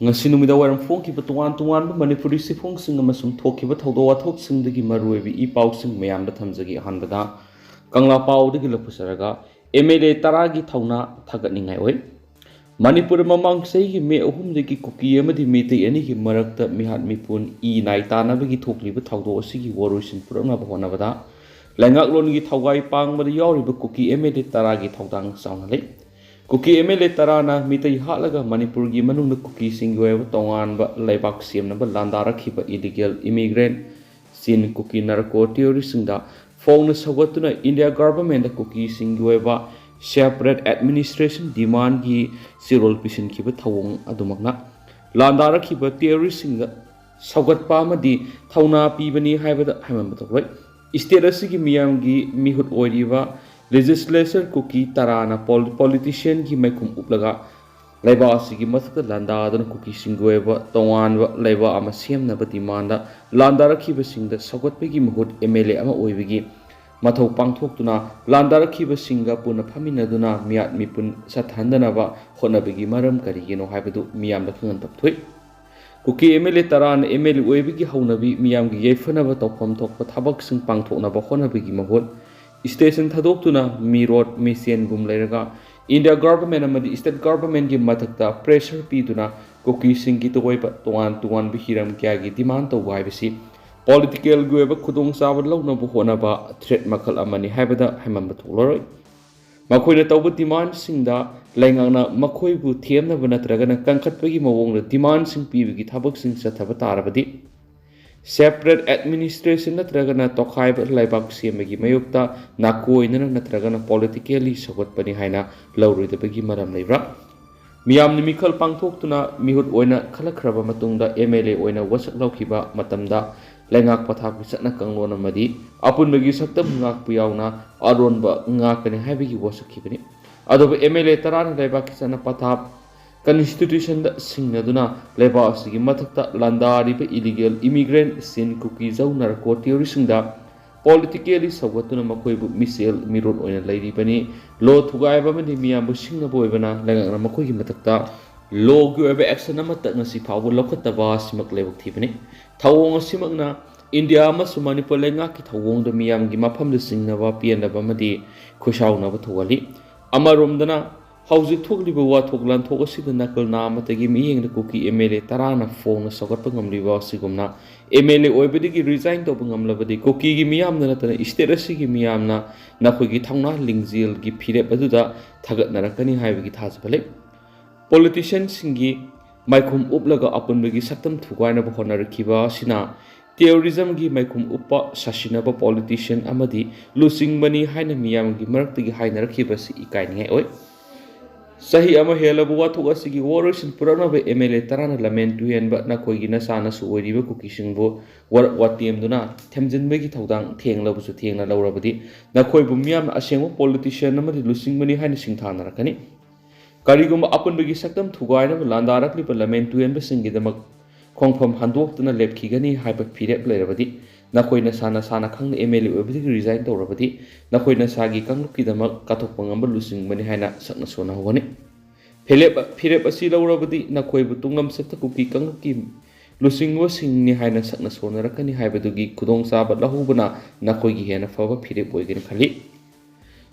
ngasi numida waram phongkiba tongan tongan manipuri sifungsing amasung thokiba thawdo wathoksingdagi maruibi I pausing mayamda thamjagi ahanbada kangla paudagi lapusaraga MLA taragi thawna thagatningai oi Manipur mamang saigi me ahumdagi kuki amadi metei anigi marakta mihat mipun I nai tanabagi thokliba thawdo asigi waruisin puranaba honabada lengaklongi thawgai pangmada yawriba kuki MLA taragi thawdang saunalei Kuki MLA tarana mitai halaga Manipur gi manungna kuki singweba tonganba laibak siamnaba landarakhiba illegal immigrant sin kuki narco terrorism da phone sagatuna India government da kuki singweba separate administration demand gi sirol pisin khiba thawong adumakna landarakhiba terrorism da sagatpa amadi thawna pibani haibada haimam batoi state asigi miyam gi mihut oiriba legislature kuki tarana politician ki maikum uplaga laiba asigi mathaka landa adana kuki singweba tongan laiba ama semna ba demanda landa rakhiba singda sagatpegi mahut MLA ama oibigi mathau pangthoktuna landa rakhiba singa puna phaminaduna miat mipun sathandana ba honabegi maram karigino haibadu miyamda khangan tapthoi kuki MLA tarana MLA oibigi haunabi miyamgi yefana ba tawpham thokpa thabak sing pangthokna ba honabegi mahut Station thadokuna mi road mi sen gum leiraga India government amadi state government gi mathakta pressure piduna koki sing gi toiba tuan bihiram kya gi demand to wai bisi political gi ba khudong sabad launa bu hona ba threat makal amani haibada haimam ba tholoroi makoina tawba demand sing da laingangna makoi bu thiemna ba natraga na kankhat pagi mawong na demand sing pibigi thabak sing sathaba tarabadi separate administration natragana tokhaiba laibak semagi mayukta nakoina natragana politically sagatpani haina lawruidabagi maram leibra miyamni mikhal pangthoktuna mihut oina khalakhraba matungda MLA oina wasak lawkhiba matamda lengak pathak bisatna kanglona madi apunbagi saktam ngak puyauna aronba ngakani haibigi wasakhibani adoba MLA tarana laibak kisana pathap Constitution da singnaduna leba asigi mathakta landariba illegal immigrant sin kuki zau narco terrorism da politically sagatuna makoibu misel mirot oina lairibani lo thugaiba mani miyambu singna boibana lengana makoigi mathakta lo gi oiba action amata ngasi phawu lokhataba simak lebuk thibani thawong asimakna India amasu Manipur lenga ki thawong da miyamgi mafam da singnaba pianaba madi khushauna ba thugali amaromdana Hauzik thokliba wathok lanthok asida nakal namatagi miyengda kuki MLA tarana phone sagatpa ngamliba asigumna MLA oibadigi resign toba ngamlabadi kuki gi miyamna natana state asigi miyamna nakhoigi thangna lingjil gi phirep aduda thagatnarakani haibagi thajbale politicians singi maikhum uplaga apunbagi saktam thugaina ba honarakhiba sina terrorism gi maikhum uppa sasinaba politician amadi lusingbani haina miyamgi maraktagi hainarakhiba si ikaingai oi Sahi ama helabu wathok asigi waroisin puranaba MLA tarana lamen tuhenba nakoigi nasana su oiriba kukisingbo warak watiemduna themjinbagi thawdang thenglabusu thengna lawrabadi nakoibu miyamna asengba politician amadi lusingbani haina singthanarakani karigumba apunbagi saktam thugainaba landarakliba lamen tuhenba singidamak khongpham handoktuna lepkhigani haiba phirep leirabadi nakoina sana khangna MLA oibadi resign tawrabadi nakoina sagi kanglukki damak kathokpa ngamba lusingbani haina sakna sona hogani phirep asi lawrabadi nakoibu tungam sakta kuki kanglukki lusingwa singni haina sakna sona rakani haibadugi khudong saba lahubana nakoigi hena faba phirep oigani khali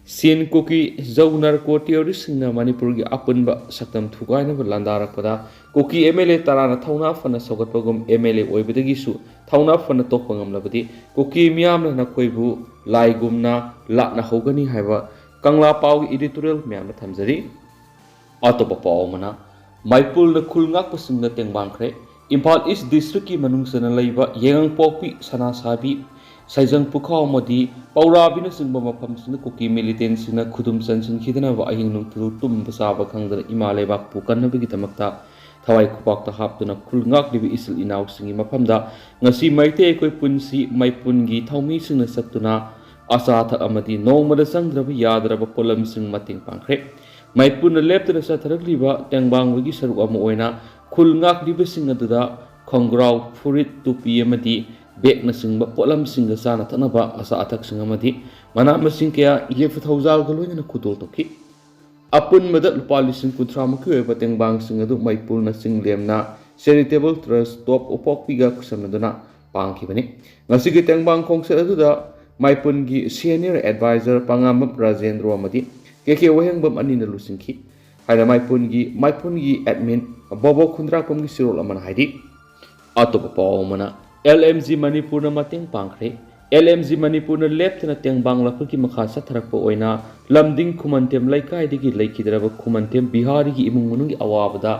sin kuki zaunar ko terrorist na Manipur gi apunba saktam thugaina ba landarakpada kuki MLA tarana thawna fana sogatpagum MLA oibadagi su thawna fana tokpangam labadi kuki miyamna nakoibu laigumna lakna hogani haiba kangla pau editorial miyamna thamjari atopa pau mana maipul na khulngak pasingna tengbangkhre Imphal East District ki manungsana laiba yengang pokpi sana sabi Saijang Pukhao Modi Paurabina Singba Mapamsina Kuki militant Sina Kudum Sansin Hidana Wahing Nutulu Tum Basaba Kangda Imalebak Pukana Bigitamakta Tawai Kupakta Haptuna Kulngak Divi Isil Inaw Singi Mapamda Ngasi Maite Koi Punsi Maipungi Taumi Sina Satuna Asata Amadi No Madasang Drabi Yadraba Polam Sing Mating Pankre Maipuna Lepta Sataragriba Tangbang Wigi Saru Amoina Kulngak Divi Singadada Kongrau Furit Tupi Amadi Bek na singba polam singa sana tanaba asa atak singa madi mana masing kaya ye fathawzal galoina na kudol toki ꯑꯄꯨꯟꯕꯗ ꯂꯨꯄꯥ ꯂꯤꯁꯤꯡ 30ꯃꯨꯛꯀꯤ ꯑꯣꯏꯕ ꯇꯦꯡꯕꯥꯡꯁꯤꯡ ꯑꯗꯨ ꯃꯩꯄꯨꯔꯅ ꯆꯤꯡꯂꯦꯝꯅ charitable ꯇ꯭ꯔꯁ ꯇꯣꯞ ꯎꯄꯣꯛꯄꯤꯒ ꯈꯨꯠꯁꯝꯅꯗꯨꯅ ꯄꯥꯡꯈꯤꯕꯅꯤ꯫ ꯉꯁꯤꯒꯤ ꯇꯦꯡꯕꯥꯡ ꯈꯣꯡꯆꯠ ꯑꯗꯨꯗ ꯃꯩꯄꯨꯔꯒꯤ senior adviser ꯄꯥꯉꯥꯝꯕꯝ Rajendro ꯑꯃꯗꯤ ꯀꯦ ꯋꯥꯍꯦꯡꯕꯝ ꯑꯅꯤꯅ ꯂꯨꯆꯤꯡꯈꯤ ꯍꯥꯏꯅ ꯃꯩꯄꯨꯔꯒꯤ ꯑꯦꯗꯃꯤꯟ ꯕꯣꯕꯣꯛ ꯈꯨꯟꯗ꯭ꯔꯥꯛꯄꯝꯒꯤ ꯆꯤꯔꯣꯜ ꯑꯃꯅ ꯍꯥꯏꯔꯤ꯫ ꯑꯇꯣꯞꯄ ꯄꯥꯎ ꯑꯃꯅ LMG ꯃꯅꯤꯄꯨꯔꯅ ꯃꯇꯦꯡ ꯄꯥꯡꯈ꯭ꯔꯦ꯫ LMG ꯃꯅꯤꯄꯨꯔꯅ ꯂꯦꯞꯇꯅ ꯇꯦꯡꯕꯥꯡ ꯂꯥꯛꯄꯒꯤ ꯃꯈꯥ ꯆꯠꯊꯔꯛꯄ ꯑꯣꯏꯅ ꯂꯝꯗꯤꯡ ꯈꯨꯃꯟꯊꯦꯝ ꯂꯩꯀꯥꯏꯗꯒꯤ ꯂꯩꯈꯤꯗ꯭ꯔꯕ ꯈꯨꯃꯟꯊꯦꯝ ꯕꯤꯍꯥꯔꯤꯒꯤ ꯏꯃꯨꯡ ꯃꯅꯨꯡꯒꯤ ꯑꯋꯥꯕꯗ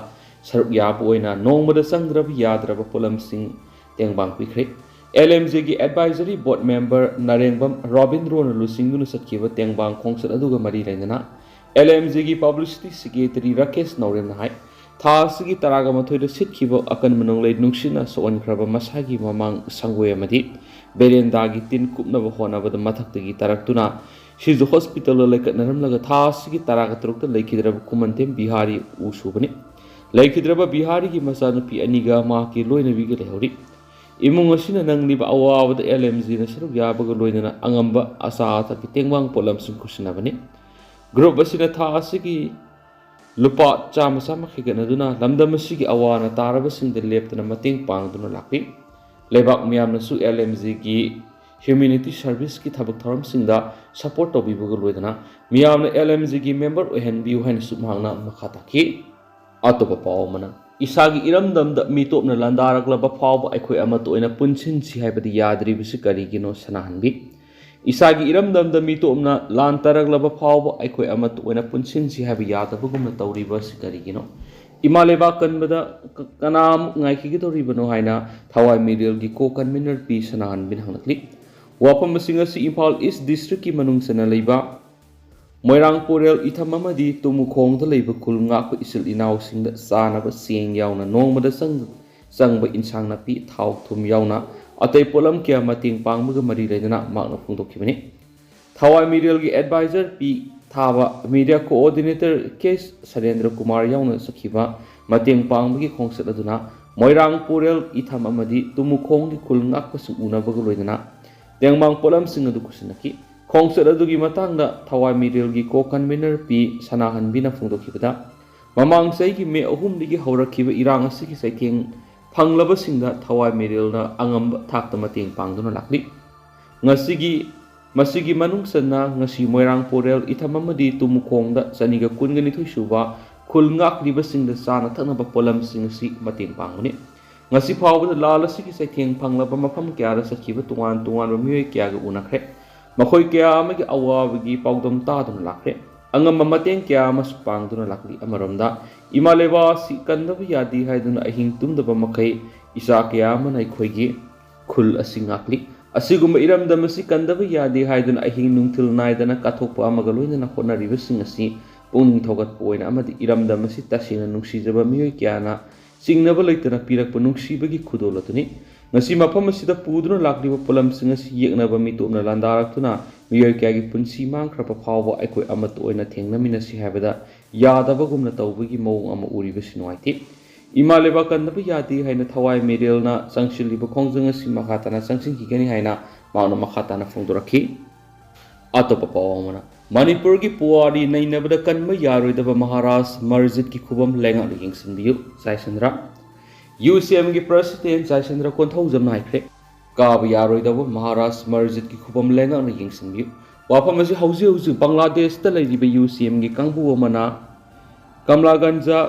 ꯁꯔꯨꯛ ꯌꯥꯕ ꯑꯣꯏꯅ ꯅꯣꯡꯃꯗ ꯆꯪꯗ꯭ꯔꯕ ꯌꯥꯗ꯭ꯔꯕ ꯄꯣꯠꯂꯝꯁꯤꯡ ꯇꯦꯡꯕꯥꯡ ꯄꯤꯈ꯭ꯔꯦ꯫ LMGꯒꯤ ꯑꯦꯗꯚꯥꯏꯖꯔꯤ ꯕꯣꯔꯗ ꯃꯦꯝꯕꯔ ꯅꯔꯦꯡꯕꯝ ꯔꯣꯕꯤꯟꯗ꯭ꯔꯣꯅ ꯂꯨꯆꯤꯡꯗꯨꯅ ꯆꯠꯈꯤꯕ ꯇꯦꯡꯕꯥꯡ ꯈꯣꯡꯆꯠ ꯑꯗꯨꯒ ꯃꯔꯤ ꯂꯩꯅꯅ LMGꯒꯤ ꯄꯕ꯭ꯂꯤꯁꯤꯇꯤ ꯁꯦꯀ꯭ꯔꯦꯇꯔꯤ ꯔꯥꯀꯦꯁ ꯅꯧꯔꯦꯝꯅ ꯍꯥꯏ ꯊꯥ ꯑꯁꯤꯒꯤ 12ꯗ ꯁꯤꯠꯈꯤꯕ ꯑꯀꯟꯕ ꯅꯣꯡꯂꯩ ꯅꯨꯡꯁꯤꯠꯅ ꯁꯣꯛꯍꯟꯈ꯭ꯔꯕ ꯃꯁꯥꯒꯤ ꯃꯃꯥꯡ ꯁꯪꯒꯣꯏ ꯑꯃꯗꯤ ꯕꯦꯔꯦꯟꯗꯥꯒꯤ ꯇꯤꯟ ꯀꯨꯞꯅꯕ ꯍꯣꯠꯅꯕꯗ ꯃꯊꯛꯇꯒꯤ ꯇꯥꯔꯛꯇꯨꯅ ꯁꯤꯖ ꯍꯣꯁꯄꯤꯇꯥꯜꯗ ꯂꯩꯈꯠꯅꯔꯝꯂꯒ ꯊꯥ ꯑꯁꯤꯒꯤ 13ꯗ ꯂꯩꯈꯤꯗ꯭ꯔꯕ ꯈꯨꯃꯟꯊꯦꯝ ꯕꯤꯍꯥꯔꯤ ꯎ ꯁꯨꯕꯅꯤ꯫ ꯂꯩꯈꯤꯗ꯭ꯔꯕ ꯕꯤꯍꯥꯔꯤꯒꯤ ꯃꯆꯥꯅꯨꯄꯤ ꯑꯅꯤꯒ ꯃꯍꯥꯛꯀꯤ ꯂꯣꯏꯅꯕꯤꯒ ꯂꯩꯍꯧꯔꯤ꯫ ꯏꯃꯨꯡ ꯑꯁꯤꯅ ꯅꯪꯂꯤꯕ ꯑꯋꯥꯕꯗ LMGꯅ ꯁꯔꯨꯛ ꯌꯥꯕꯒ ꯂꯣꯏꯅꯅ ꯑꯉꯝꯕ ꯑꯆꯥ ꯑꯊꯛꯀꯤ ꯇꯦꯡꯕꯥꯡ ꯄꯣꯠꯂꯝꯁꯤꯡ ꯈꯨꯠꯁꯤꯟꯅꯕꯅꯤ꯫ ꯒ꯭ꯔꯨꯞ ꯑꯁꯤꯅ ꯊꯥ ꯑꯁꯤꯒꯤ ꯂꯨꯄꯥ ꯆꯥꯝꯃ ꯈꯦꯒꯠꯅꯗꯨꯅ ꯂꯝꯗꯝ ꯑꯁꯤꯒꯤ ꯑꯋꯥꯅ ꯇꯥꯔꯕꯁꯤꯡꯗ ꯂꯦꯞꯇꯅ ꯃꯇꯦꯡ ꯄꯥꯡꯗꯨꯅ ꯂꯥꯛꯂꯤ꯫ ꯂꯩꯕꯥꯛ ꯃꯤꯌꯥꯝꯅꯁꯨ LMGꯒꯤ ꯍ꯭ꯌꯨꯃꯦꯅꯤꯇꯤ ꯁꯔꯚꯤꯁꯀꯤ ꯊꯕꯛ ꯊꯧꯔꯝꯁꯤꯡꯗ ꯁꯄꯣꯔꯠ ꯇꯧꯕꯤꯕꯒ ꯂꯣꯏꯅꯅ ꯃꯤꯌꯥꯝꯅ LMGꯒꯤ ꯃꯦꯝꯕꯔ ꯑꯣꯏꯍꯟꯕꯤꯌꯨ ꯍꯥꯏꯅꯁꯨ ꯃꯍꯥꯛꯅ ꯃꯈꯥ ꯇꯥꯈꯤ꯫ ꯑꯇꯣꯞꯄ ꯄꯥꯎ ꯑꯃꯅ ꯏꯁꯥꯒꯤ ꯏꯔꯝꯗꯝꯗ ꯃꯤꯇꯣꯞꯅ ꯂꯥꯟꯗꯥꯔꯛꯂꯕ ꯐꯥꯎꯕ ꯑꯩꯈꯣꯏ ꯑꯃꯠꯇ ꯑꯣꯏꯅ ꯄꯨꯟꯁꯤꯟꯁꯤ ꯍꯥꯏꯕꯗꯤ ꯌꯥꯗ꯭ꯔꯤꯕꯁꯤ ꯀꯔꯤꯒꯤꯅꯣ ꯁꯅꯥꯍꯟꯕꯤ꯫ ꯏꯁꯥꯒꯤ ꯏꯔꯝꯗꯝꯗ ꯃꯤꯇꯣꯞꯅ ꯂꯥꯟ ꯇꯥꯔꯛꯂꯕ ꯐꯥꯎꯕ ꯑꯩꯈꯣꯏ ꯑꯃꯠꯇ ꯑꯣꯏꯅ ꯄꯨꯟꯁꯤꯟꯁꯤ ꯍꯥꯏꯕ ꯌꯥꯗꯕꯒꯨꯝꯅ ꯇꯧꯔꯤꯕꯁꯤ ꯀꯔꯤꯒꯤꯅꯣ? ꯏꯃꯥ ꯂꯩꯕꯥꯛ ꯀꯟꯕꯗ ꯀꯅꯥꯃꯨꯛ ꯉꯥꯏꯈꯤꯒꯗꯧꯔꯤꯕꯅꯣ ꯍꯥꯏꯅ ꯊꯋꯥꯏ ꯃꯤꯔꯦꯜꯒꯤ ꯀꯣ-ꯀꯟꯚꯤꯅꯔ ꯄꯤ ꯁꯅꯥꯍꯟꯕꯤꯅ ꯍꯪꯂꯛꯂꯤ꯫ ꯋꯥꯐꯝ ꯑꯁꯤ ꯉꯁꯤ ꯏꯝꯐꯥꯜ ꯏꯁ ꯗꯤꯁꯇ꯭ꯔꯤꯛꯀꯤ ꯃꯅꯨꯡꯆꯟꯅ ꯂꯩꯕ ꯃꯣꯏꯔꯥꯡꯄꯨꯔꯦꯜ ꯏꯊꯝ ꯑꯃꯗꯤ ꯇꯨꯃꯨꯈꯣꯡꯗ ꯂꯩꯕ ꯈꯨꯜ ꯉꯥꯛꯄ ꯏꯆꯤꯜ ꯏꯅꯥꯎꯁꯤꯡꯗ ꯆꯥꯅꯕ ꯆꯦꯡ ꯌꯥꯎꯅ ꯅꯣꯡꯃꯗ ꯆꯪꯕ ꯏꯟꯁꯥꯡ ꯅꯥꯄꯤ ꯊꯥꯎ ꯊꯨꯝ ꯌꯥꯎꯅ ꯑꯇꯩ ꯄꯣꯠꯂꯝ ꯀꯌꯥ ꯃꯇꯦꯡ ꯄꯥꯡꯕꯒ ꯃꯔꯤ ꯂꯩꯅꯅ ꯃꯍꯥꯛꯅ ꯐꯣꯡꯗꯣꯛꯈꯤꯕꯅꯤ꯫ ꯊꯋꯥꯏ ꯃꯤꯔꯦꯜꯒꯤ ꯑꯦꯗꯚꯥꯏꯖꯔ ꯄꯤ ꯊꯥꯕ ꯃꯤꯗꯤꯌꯥ ꯀꯣꯑꯣꯔꯗꯤꯅꯦꯇꯔ ꯀꯦ ꯁꯔꯦꯟꯗ꯭ꯔ ꯀꯨꯃꯥꯔ ꯌꯥꯎꯅ ꯆꯠꯈꯤꯕ ꯃꯇꯦꯡ ꯄꯥꯡꯕꯒꯤ ꯈꯣꯡꯆꯠ ꯑꯗꯨꯅ ꯃꯣꯏꯔꯥꯡꯄꯨꯔꯦꯜ ꯏꯊꯝ ꯑꯃꯗꯤ ꯇꯨꯃꯨꯈꯣꯡꯒꯤ ꯈꯨꯜ ꯉꯥꯛꯄꯁꯤꯡ ꯎꯅꯕꯒ ꯂꯣꯏꯅꯅ ꯇꯦꯡꯕꯥꯡ ꯄꯣꯠꯂꯝꯁꯤꯡ ꯑꯗꯨ ꯈꯨꯠꯁꯤꯟꯅꯈꯤ꯫ ꯈꯣꯡꯆꯠ ꯑꯗꯨꯒꯤ ꯃꯇꯥꯡꯗ ꯊꯋꯥꯏ ꯃꯤꯔꯦꯜꯒꯤ ꯀꯣ-ꯀꯟꯚꯤꯅꯔ ꯄꯤ ꯁꯅꯥꯍꯟꯕꯤꯅ ꯐꯣꯡꯗꯣꯛꯈꯤꯕꯗ ꯃꯃꯥꯡ ꯆꯍꯤꯒꯤ ꯃꯦ 3ꯗꯒꯤ ꯍꯧꯔꯛꯈꯤꯕ ꯏꯔꯥꯡ ꯑꯁꯤꯒꯤ ꯆꯩꯊꯦꯡ ꯐꯪꯂꯕꯁꯤꯡꯗ ꯊꯋꯥꯏ ꯃꯤꯔꯦꯜꯅ ꯑꯉꯝꯕ ꯊꯥꯛꯇ ꯃꯇꯦꯡ ꯄꯥꯡꯗꯨꯅ ꯂꯥꯛꯂꯤ꯫ ꯃꯁꯤꯒꯤ ꯃꯅꯨꯡ ꯆꯟꯅ ꯉꯁꯤ ꯃꯣꯏꯔꯥꯡꯄꯨꯔꯦꯜ ꯏꯊꯝ ꯑꯃꯗꯤ ꯇꯨꯃꯨꯈꯣꯡꯗ 212 ꯁꯨꯕ ꯈꯨꯜ ꯉꯥꯛꯂꯤꯕꯁꯤꯡꯗ ꯆꯥꯅ ꯊꯛꯅꯕ ꯄꯣꯠꯂꯝꯁꯤꯡ ꯑꯁꯤ ꯃꯇꯦꯡ ꯄꯥꯡꯕꯅꯤ꯫ ꯉꯁꯤ ꯐꯥꯎꯕꯗ ꯂꯥꯜ ꯑꯁꯤꯒꯤ ꯆꯩꯊꯦꯡ ꯐꯪꯂꯕ ꯃꯐꯝ ꯀꯌꯥꯗ ꯆꯠꯈꯤꯕ ꯇꯣꯉꯥꯟ ꯇꯣꯉꯥꯟꯕ ꯃꯤꯑꯣꯏ ꯀꯌꯥꯒ ꯎꯅꯈ꯭ꯔꯦ꯫ ꯃꯈꯣꯏ ꯀꯌా ꯑꯃꯒꯤ ꯑꯋꯥꯕꯒꯤ ꯄꯥꯎꯗꯝ ꯇꯥꯗꯨꯅ ꯂꯥꯛꯈ꯭ꯔꯦ꯫ ꯑꯉꯝꯕ ꯃꯇꯦꯡ ꯀꯌꯥ ꯑꯃꯁꯨ ꯄꯥꯡꯗꯨꯅ ꯂꯥꯛꯂꯤ꯫ ꯑꯃꯔꯣꯝꯗ ꯏꯃꯥ ꯂꯩꯕꯥꯛ ꯑꯁꯤ ꯀꯟꯗꯕ ꯌꯥꯗꯦ ꯍꯥꯏꯗꯨꯅ ꯑꯍꯤꯡ ꯇꯨꯝꯗꯕ ꯃꯈꯩ ꯏꯆꯥ ꯀꯌా ꯑꯃꯅ ꯑꯩꯈꯣꯏꯒꯤ ꯈꯨꯜ ꯑꯁꯤ ꯉꯥꯛꯂꯤ꯫ ꯑꯁꯤꯒꯨꯝꯕ ꯏꯔꯝꯗꯝ ꯑꯁꯤ ꯀꯟꯗꯕ ꯌꯥꯗꯦ ꯍꯥꯏꯗꯨꯅ ꯑꯍꯤꯡ ꯅꯨꯡꯊꯤꯜ ꯅꯥꯏꯗꯅ ꯀꯠꯊꯣꯛꯄ ꯑꯃꯒ ꯂꯣꯏꯅꯅ ꯍꯣꯠꯅꯔꯤꯕꯁꯤꯡ ꯑꯁꯤ ꯄꯨꯛꯅꯤꯡ ꯊꯧꯒꯠꯄ ꯑꯣꯏꯅ ꯑꯃꯗꯤ ꯏꯔꯝꯗꯝ ꯑꯁꯤ ꯇꯁꯦꯡꯅ ꯅꯨꯡꯁꯤꯖꯕ ꯃꯤꯑꯣꯏ ꯀꯌꯥꯅ ꯆꯤꯡꯅꯕ ꯂꯩꯇꯅ ꯄꯤꯔꯛꯄ ꯅꯨꯡꯁꯤꯕꯒꯤ ꯈꯨꯗꯣꯜ ꯑꯗꯨꯅꯤ꯫ ꯉꯁꯤ ꯃꯐꯝ ꯑꯁꯤꯗ ꯄꯨꯗꯨꯅ ꯂꯥꯛꯂꯤꯕ ꯄꯣꯠꯂꯝꯁꯤꯡ ꯑꯁꯤ ꯌꯦꯛꯅꯕ ꯃꯤꯇꯣꯞꯅ ꯂꯥꯟꯗꯥꯔꯛꯇꯨꯅ ꯃꯤꯑꯣꯏ ꯀꯌꯥꯒꯤ ꯄꯨꯟꯁꯤ ꯃꯥꯡꯈ꯭ꯔꯕ ꯐꯥꯎꯕ ꯑꯩꯈꯣꯏ ꯑꯃꯠꯇ ꯑꯣꯏꯅ ꯊꯦꯡꯅꯃꯤꯟꯅꯁꯤ ꯍꯥꯏꯕꯗ ꯌꯥꯗꯕꯒꯨꯝꯅ ꯇꯧꯕꯒꯤ ꯃꯑꯣꯡ ꯑꯃ ꯎꯔꯤꯕꯁꯤ ꯅꯨꯡꯉꯥꯏꯇꯦ꯫ ꯏꯃꯥ ꯂꯩꯕꯥꯛ ꯀꯟꯗꯕ ꯌꯥꯗꯦ ꯍꯥꯏꯅ ꯊꯋꯥꯏ ꯃꯤꯔꯦꯜꯅ ꯆꯪꯁꯤꯜꯂꯤꯕ ꯈꯣꯡꯖꯪ ꯑꯁꯤ ꯃꯈꯥ ꯇꯥꯅ ꯆꯪꯁꯤꯟꯈꯤꯒꯅꯤ ꯍꯥꯏꯅ ꯃꯍꯥꯛꯅ ꯃꯈꯥ ꯇꯥꯅ ꯐꯣꯡꯗꯣꯔꯛꯈꯤ꯫ ꯑꯇꯣꯞꯄ ꯄꯥꯎ ꯑꯃꯅ ꯃꯅꯤꯄꯨꯔꯒꯤ ꯄꯨꯋꯥꯔꯤ ꯅꯩꯅꯕꯗ ꯀꯟꯕ ꯌꯥꯔꯣꯏꯗꯕ ꯃꯍꯥꯔꯥꯖ ꯃꯁꯖꯤꯗꯀꯤ ꯈꯨꯕꯝ ꯂꯩꯉꯥꯛꯅ ꯌꯦꯡꯁꯤꯟꯕꯤꯌꯨ ꯖꯥꯏꯁꯟꯗ꯭ꯔ꯫ UCMꯒꯤ ꯄ꯭ꯔꯁꯤꯗꯦꯟꯠ ꯖꯥꯏꯁꯟꯗ꯭ꯔ ꯀꯣꯟꯊꯧꯖꯝꯅ ꯍꯥꯏꯈ꯭ꯔꯦ꯫ ꯀꯥꯕ ꯌꯥꯔꯣꯏꯗꯕ ꯃꯍꯥꯔꯥꯖ ꯃꯁꯖꯤꯗꯀꯤ ꯈꯨꯕꯝ ꯂꯩꯉꯥꯛꯅ ꯌꯦꯡꯁꯤꯟꯕꯤꯌꯨ꯫ ꯋꯥꯐꯝ ꯑꯁꯤ ꯍꯧꯖꯤꯛ ꯍꯧꯖꯤꯛ ꯕꯪꯒ꯭ꯂꯥꯗꯦꯁꯇ ꯂꯩꯔꯤꯕ UCMꯒꯤ ꯀꯥꯡꯕꯨ ꯑꯃꯅ ꯀꯃꯂꯥꯒꯟꯖ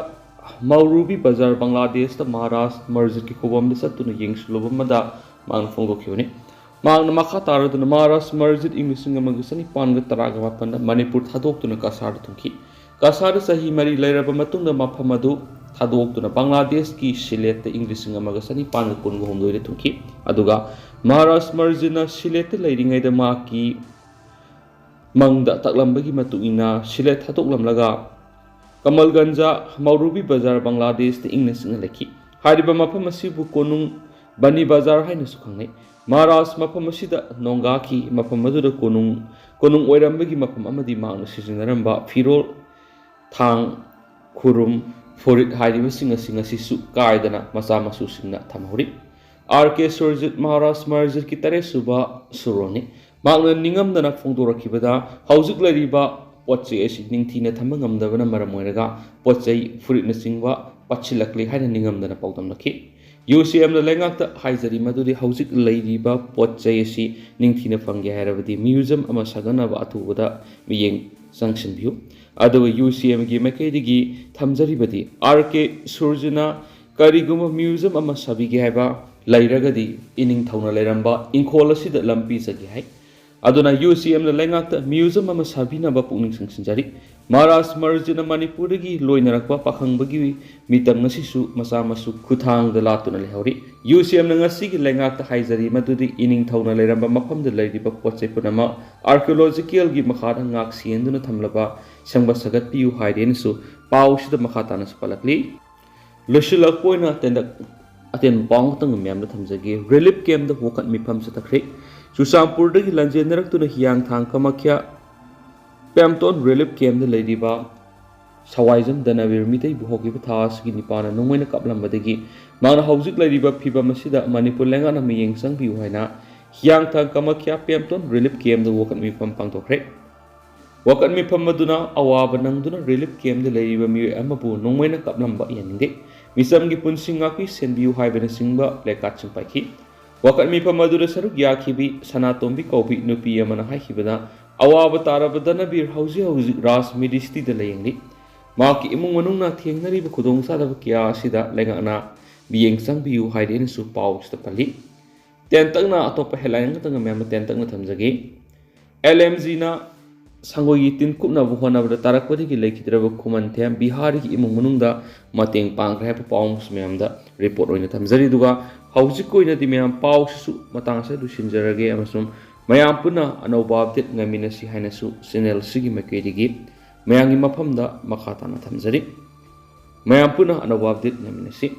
ꯃꯧꯔꯨꯕꯤ ꯕꯖꯥꯔ ꯕꯪꯒ꯭ꯂꯥꯗꯦꯁꯇ ꯃꯍꯥꯔꯥꯖ ꯃꯁꯖꯤꯗꯀꯤ ꯈꯨꯕꯝꯗ ꯆꯠꯇꯨꯅ ꯌꯦꯡꯁꯤꯜꯂꯨꯕ ꯑꯃꯗ ꯃꯍꯥꯛꯅ ꯐꯣꯡꯗꯣꯛꯈꯤꯕꯅꯤ꯫ ꯃꯍꯥꯛꯅ ꯃꯈꯥ ꯇꯥꯔꯗꯨꯅ ꯃꯍꯥꯔꯥꯖ ꯃꯁꯖꯤꯗ ꯏꯪ 1918ꯗ ꯃꯅꯤꯄꯨꯔ ꯊꯥꯗꯣꯛꯇꯨꯅ ꯀꯁꯥꯔꯗ ꯊꯨꯡꯈꯤ꯫ ꯀꯁꯥꯔꯗ ꯆꯍꯤ 4 ꯂꯩꯔꯕ ꯃꯇꯨꯡꯗ ꯃꯐꯝ ꯑꯗꯨ ꯊꯥꯗꯣꯛꯇꯨꯅ ꯕꯪꯒ꯭ꯂꯥꯗꯦꯁꯀꯤ ꯁꯤꯂꯦꯠꯇ ꯏꯪ 1919ꯗ ꯊꯨꯡꯈꯤ꯫ ꯑꯗꯨꯒ ꯃꯍꯥꯔꯥꯖ ꯃꯁꯖꯤꯗꯅ ꯁꯤꯂꯦꯠꯇ ꯂꯩꯔꯤꯉꯩꯗ ꯃꯍꯥꯛꯀꯤ ꯃꯪꯗ ꯇꯥꯛꯂꯝꯕꯒꯤ ꯃꯇꯨꯡ ꯏꯟꯅ ꯁꯤꯂꯦꯠ ꯊꯥꯗꯣꯛꯂꯝꯂꯒ ꯀꯃꯜꯒꯟꯖ ꯃꯧꯔꯨꯕꯤ ꯕꯖꯥꯔ ꯕꯪꯒ꯭ꯂꯥꯗꯦꯁꯇ ꯏꯪꯅ ꯆꯤꯛꯅ ꯂꯩꯈꯤ꯫ ꯍꯥꯏꯔꯤꯕ ꯃꯐꯝ ꯑꯁꯤꯕꯨ ꯀꯣꯅꯨꯡ ꯕꯅꯤ ꯕꯖꯥꯔ ꯍꯥꯏꯅꯁꯨ ꯈꯪꯅꯩ꯫ ꯃꯍꯥꯔꯥꯖ ꯃꯐꯝ ꯑꯁꯤꯗ ꯅꯣꯡꯒꯥꯈꯤ꯫ ꯃꯐꯝ ꯑꯗꯨꯗ ꯀꯣꯅꯨꯡ ꯑꯣꯏꯔꯝꯕꯒꯤ ꯃꯐꯝ ꯑꯃꯗꯤ ꯃꯍꯥꯛꯅ ꯁꯤꯖꯤꯟꯅꯔꯝꯕ ꯐꯤꯔꯣꯜ ꯊꯥꯡ ꯈꯨꯔꯨꯝ ꯐꯨꯔꯤꯠ ꯍꯥꯏꯔꯤꯕꯁꯤꯡ ꯑꯁꯤ ꯉꯁꯤꯁꯨ ꯀꯥꯏꯗꯅ ꯃꯆꯥ ꯃꯁꯨꯁꯤꯡꯅ ꯊꯝꯍꯧꯔꯤ꯫ R.K. ꯁꯨꯔꯖꯤꯠ ꯃꯍꯥꯔꯥꯖ ꯃꯁꯖꯤꯗꯀꯤ 3ꯔd ꯁꯨꯕ ꯁꯨꯔꯣꯟꯅꯤ꯫ ꯃꯍꯥꯛꯅ ꯅꯤꯡꯉꯝꯗꯅ ꯐꯣꯡꯗꯣꯔꯛꯈꯤꯕꯗ ꯍꯧꯖꯤꯛ ꯂꯩꯔꯤꯕ ꯄꯣꯠ ꯆꯩ ꯑꯁꯤ ꯅꯤꯡꯊꯤꯅ ꯊꯝꯕ ꯉꯝꯗꯕꯅ ꯃꯔꯝ ꯑꯣꯏꯔꯒ ꯄꯣꯠ ꯆꯩ ꯐꯨꯔꯤꯠꯅꯆꯤꯡꯕ ꯄꯠꯁꯤꯜꯂꯛꯂꯤ ꯍꯥꯏꯅ ꯅꯤꯡꯉꯝꯗꯅ ꯄꯥꯎꯗꯝꯂꯛꯈꯤ UCMꯗ ꯂꯩꯉꯥꯛꯇ ꯍꯥꯏꯖꯔꯤ ꯃꯗꯨꯗꯤ ꯍꯧꯖꯤꯛ ꯂꯩꯔꯤꯕ ꯄꯣꯠ ꯆꯩ ꯑꯁꯤ ꯅꯤꯡꯊꯤꯅ ꯐꯪꯒꯦ ꯍꯥꯏꯔꯕꯗꯤ ꯃ꯭ꯌꯨꯖꯤꯌꯝ ꯑꯃ ꯁꯥꯒꯠꯅꯕ ꯑꯊꯨꯕꯗ ꯃꯤꯠꯌꯦꯡ ꯆꯪꯁꯤꯟꯕꯤꯌꯨ ꯑꯗꯨꯒ UCMꯒꯤ ꯃꯥꯏꯀꯩꯗꯒꯤ ꯊꯝꯖꯔꯤꯕꯗꯤ RK ꯁꯨꯔꯖꯅ ꯀꯔꯤꯒꯨꯝꯕ ꯃ꯭ꯌꯨꯖꯤꯌꯝ ꯑꯃ ꯁꯥꯕꯤꯒꯦ ꯍꯥꯏꯕ ꯂꯩꯔꯒꯗꯤ ꯏꯅꯤꯡꯊꯧꯅ ꯂꯩꯔꯝꯕ ꯏꯪꯈꯣꯜ ꯑꯁꯤꯗ ꯂꯝ ꯄꯤꯖꯒꯦ ꯍꯥꯏ ꯑꯗꯨꯅ UCMꯅ ꯂꯩꯉꯥꯛꯇ ꯃ꯭ꯌꯨꯖꯤꯌꯝ ꯑꯃ ꯁꯥꯕꯤꯅꯕ ꯄꯨꯛꯅꯤꯡ ꯆꯪꯁꯤꯟꯖꯔꯤ ꯃꯍꯥꯔꯥꯖ ꯃꯔꯖꯤꯅ ꯃꯅꯤꯄꯨꯔꯗꯒꯤ ꯂꯣꯏꯅꯔꯛꯄ ꯄꯥꯈꯪꯕꯒꯤ ꯃꯤꯇꯝ ꯉꯁꯤꯁꯨ ꯃꯆꯥ ꯃꯁꯨ ꯈꯨꯊꯥꯡꯗ ꯂꯥꯠꯇꯨꯅ ꯂꯩꯍꯧꯔꯤ UCMꯅ ꯉꯁꯤꯒꯤ ꯂꯩꯉꯥꯛꯇ ꯍꯥꯏꯖꯔꯤ ꯃꯗꯨꯗꯤ ꯏꯅꯤꯡꯊꯧꯅ ꯂꯩꯔꯝꯕ ꯃꯐꯝꯗ ꯂꯩꯔꯤꯕ ꯄꯣꯠ ꯆꯩ ꯄꯨꯝꯅꯃꯛ ꯑꯥꯔꯀꯤꯑꯣꯂꯣꯖꯤꯀꯦꯜꯒꯤ ꯃꯈꯥꯗ ꯉꯥꯛ ꯁꯦꯟꯗꯨꯅ ꯊꯝꯂꯕ ꯁꯦꯝꯒꯠ ꯁꯥꯒꯠꯄꯤꯌꯨ ꯍꯥꯏꯔꯦꯅꯁꯨ ꯄꯥꯎꯁꯤꯗ ꯃꯈꯥ ꯇꯥꯅꯁꯨ ꯄꯜꯂꯛꯂꯤ ꯂꯣꯏꯁꯤꯜꯂꯛꯄ ꯑꯣꯏꯅ ꯑꯇꯦꯟꯕ ꯄꯥꯎ ꯈꯛꯇꯪ ꯃꯌꯥꯝꯗ ꯊꯝꯖꯒꯦ ꯔꯤꯂꯤꯐ ꯀꯦꯝꯞꯗ ꯋꯥꯀꯠ ꯃꯤꯐꯝ ꯆꯠꯊꯈ꯭ꯔꯦ ꯆꯨꯔꯆꯥꯟꯄꯨꯔꯗꯒꯤ ꯂꯟꯖꯦꯟꯅꯔꯛꯇꯨꯅ ꯍꯤꯌꯥꯡꯊꯥꯡ ꯀꯃꯈ꯭ꯌꯥ ꯄꯦꯝꯇꯣꯟ ꯔꯤꯂꯤꯐ ꯀꯦꯝꯞꯗ ꯂꯩꯔꯤꯕ ꯁꯋꯥꯏꯖꯝ ꯗꯅꯕꯤꯔ ꯃꯤꯇꯩꯕꯨ ꯍꯧꯈꯤꯕ ꯊꯥ ꯑꯁꯤꯒꯤ ꯅꯤꯄꯥꯟꯅ ꯅꯣꯡꯃꯩꯅ ꯀꯥꯞꯂꯝꯕꯗꯒꯤ ꯃꯥꯅ ꯍꯧꯖꯤꯛ ꯂꯩꯔꯤꯕ ꯐꯤꯕꯝ ꯑꯁꯤꯗ ꯃꯅꯤꯄꯨꯔ ꯂꯩꯉꯥꯛꯅ ꯃꯤꯠꯌꯦꯡ ꯆꯪꯕꯤꯌꯨ ꯍꯥꯏꯅ ꯍꯤꯌꯥꯡꯊꯥꯡ ꯀꯃꯈ꯭ꯌꯥ ꯄꯦꯝꯇꯣꯟ ꯔꯤꯂꯤꯐ ꯀꯦꯝꯞꯗ ꯋꯥꯀꯠ ꯃꯤꯐꯝ ꯄꯥꯡꯊꯣꯛꯈ꯭ꯔꯦ ꯋꯥꯀꯠ ꯃꯤꯐꯝ ꯑꯗꯨꯅ ꯑꯋꯥꯕ ꯅꯪꯗꯨꯅ ꯔꯤꯂꯤꯐ ꯀꯦꯝꯞꯗ ꯂꯩꯔꯤꯕ ꯃꯤꯑꯣꯏ ꯑꯃꯕꯨ ꯅꯣꯡꯃꯩꯅ ꯀꯥꯞꯂꯝꯕ ꯌꯥꯅꯤꯡꯗꯦ ꯃꯤꯆꯝꯒꯤ ꯄꯨꯟꯁꯤ ꯉꯥꯛꯄꯤ ꯁꯦꯟꯕꯤꯌꯨ ꯍꯥꯏꯕꯅꯆꯤꯡꯕ ꯂꯩꯀꯥꯠꯁꯤꯡ ꯄꯥꯏꯈꯤ ꯋꯥꯀꯠ ꯃꯤꯐꯝ ꯑꯗꯨꯗ ꯁꯔꯨꯛ ꯌꯥꯈꯤꯕꯤ ꯁꯅꯥꯇꯣꯝꯕꯤ ꯀꯧꯕꯤ ꯅꯨꯄꯤ ꯑꯃꯅ ꯍꯥꯏꯈꯤꯕꯗ ꯑꯋꯥꯕ ꯇꯥꯔꯕ ꯗꯅꯕꯤꯔ ꯍꯧꯖꯤꯛ ꯔꯥꯖ ꯃꯤꯅꯤꯁꯇ꯭ꯔꯤꯗ ꯂꯩꯌꯦꯡꯂꯤ ꯃꯍꯥꯛꯀꯤ ꯏꯃꯨꯡ ꯃꯅꯨꯡꯅ ꯊꯦꯡꯅꯔꯤꯕ ꯈꯨꯗꯣꯡꯆꯥꯗꯕ ꯀꯌꯥ ꯑꯁꯤꯗ ꯂꯩꯉꯥꯛꯅ ꯃꯤꯠꯌꯦꯡ ꯆꯪꯕꯤꯌꯨ ꯍꯥꯏꯔꯦꯅꯁꯨ ꯄꯥꯎꯁꯤꯗ ꯄꯜꯂꯤ ꯇꯦꯟꯇꯛꯅ ꯑꯇꯣꯞꯄ ꯍꯦꯗꯂꯥꯏꯟ ꯈꯛꯇꯪ ꯃꯌꯥꯝꯅ ꯇꯦꯟꯇꯛꯅ ꯊꯝꯖꯒꯦ LMGꯅ ꯁꯪꯒꯣꯏꯒꯤ ꯇꯤꯟ ꯀꯨꯞꯅꯕ ꯍꯣꯠꯅꯕꯗ ꯇꯥꯔꯛꯄꯗꯒꯤ ꯂꯩꯈꯤꯗ꯭ꯔꯕ ꯈꯨꯃꯟꯊꯦꯝ ꯕꯤꯍꯥꯔꯤꯒꯤ ꯏꯃꯨꯡ ꯃꯅꯨꯡꯗ ꯃꯇꯦꯡ ꯄꯥꯡꯈ꯭ꯔꯦ ꯍꯥꯏꯕ ꯄꯥꯎꯁꯨ ꯃꯌꯥꯝꯗ ꯔꯤꯄꯣꯔꯠ ꯑꯣꯏꯅ ꯊꯝꯖꯔꯤ ꯑꯗꯨꯒ ꯍꯧꯖꯤꯛ ꯑꯣꯏꯅꯗꯤ ꯃꯌꯥꯝ ꯄꯥꯎꯁꯤꯁꯨ ꯃꯇꯥꯡ ꯑꯁꯤꯗ ꯂꯣꯏꯁꯤꯟꯖꯔꯒꯦ ꯑꯃꯁꯨꯡ ꯃꯌꯥꯝ ꯄꯨꯟꯅ ꯑꯅꯧꯕ ꯑꯞꯗꯦꯠ ꯉꯥꯏꯃꯤꯟꯅꯁꯤ ꯍꯥꯏꯅꯁꯨ ꯆꯦꯅꯦꯜ ꯑꯁꯤꯒꯤ ꯃꯥꯏꯀꯩꯗꯒꯤ ꯃꯌꯥꯝꯒꯤ ꯃꯐꯝꯗ ꯃꯈꯥ ꯇꯥꯅ ꯊꯝꯖꯔꯤ ꯃꯌꯥꯝ ꯄꯨꯟꯅ ꯑꯅꯧꯕ ꯑꯞꯗꯦꯠ ꯉꯥꯏꯃꯤꯟꯅꯁꯤ